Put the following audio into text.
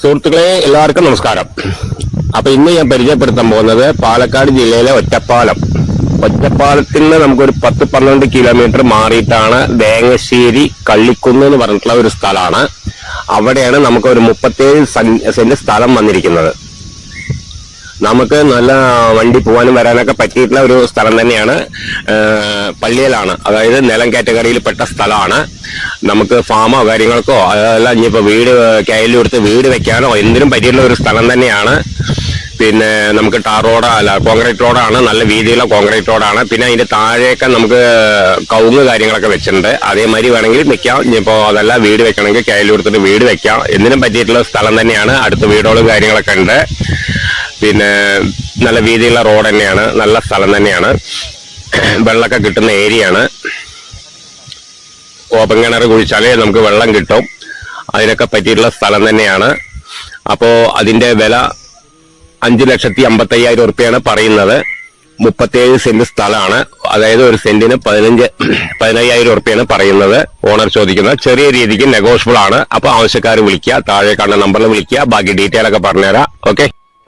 സുഹൃത്തുക്കളെ, എല്ലാവർക്കും നമസ്കാരം. അപ്പൊ ഇന്ന് ഞാൻ പരിചയപ്പെടുത്താൻ പോകുന്നത് പാലക്കാട് ജില്ലയിലെ ഒറ്റപ്പാലത്തിൽ നിന്ന് നമുക്കൊരു 10-12 കിലോമീറ്റർ മാറിയിട്ടാണ് വേങ്ങശ്ശേരി കള്ളിക്കുന്ന് എന്ന് പറഞ്ഞിട്ടുള്ള ഒരു സ്ഥലമാണ്. അവിടെയാണ് നമുക്ക് ഒരു 37 സെന്റ് സ്ഥലം വന്നിരിക്കുന്നത്. നമുക്ക് നല്ല വണ്ടി പോകാനും വരാനൊക്കെ പറ്റിയിട്ടുള്ള ഒരു സ്ഥലം തന്നെയാണ്. പള്ളിയിലാണ്, അതായത് നിലം കാറ്റഗറിയിൽപ്പെട്ട സ്ഥലമാണ്. നമുക്ക് ഫാമോ കാര്യങ്ങൾക്കോ അതല്ല ഇനിയിപ്പോ വീട് കയ്യിൽ കൊടുത്ത് വീട് വെക്കാനോ എന്തിനും പറ്റിയിട്ടുള്ള ഒരു സ്ഥലം തന്നെയാണ്. പിന്നെ നമുക്ക് ടാർ റോഡ് അല്ല കോൺക്രീറ്റ് റോഡാണ്, നല്ല വീതിയുള്ള കോൺക്രീറ്റ് റോഡാണ്. പിന്നെ അതിന്റെ താഴെയൊക്കെ നമുക്ക് കവുങ്ങ് കാര്യങ്ങളൊക്കെ വെച്ചിട്ടുണ്ട്. അതേമാതിരി വേണമെങ്കിൽ നിൽക്കാം. ഇനിയിപ്പോ അതല്ല വീട് വെക്കണമെങ്കിൽ കയ്യിൽ കൊടുത്തിട്ട് വീട് വെക്കാം. എന്തിനും പറ്റിയിട്ടുള്ള സ്ഥലം തന്നെയാണ്. അടുത്ത വീടുകളും കാര്യങ്ങളൊക്കെ ഉണ്ട്. പിന്നെ നല്ല വീതിയുള്ള റോഡ് തന്നെയാണ്, നല്ല സ്ഥലം തന്നെയാണ്. വെള്ളമൊക്കെ കിട്ടുന്ന ഏരിയയാണ്. ഓപ്പൺ കിണർ കുഴിച്ചാലേ നമുക്ക് വെള്ളം കിട്ടും. അതിനൊക്കെ പറ്റിയിട്ടുള്ള സ്ഥലം തന്നെയാണ്. അപ്പോ അതിന്റെ വില 5,55,000 ഉറുപ്പിയാണ് പറയുന്നത്. 37 സെന്റ് സ്ഥലമാണ്. അതായത് ഒരു സെന്റിന് 15,000 ഉറുപ്പിയാണ് പറയുന്നത്. ഓണർ ചോദിക്കുന്നത് ചെറിയ രീതിക്ക് നെഗോഷ്യബിൾ ആണ്. അപ്പൊ ആവശ്യക്കാർ വിളിക്കുക, താഴെ കാണുന്ന നമ്പറിൽ വിളിക്കുക. ബാക്കി ഡീറ്റെയിൽ ഒക്കെ പറഞ്ഞുതരാം. ഓക്കെ.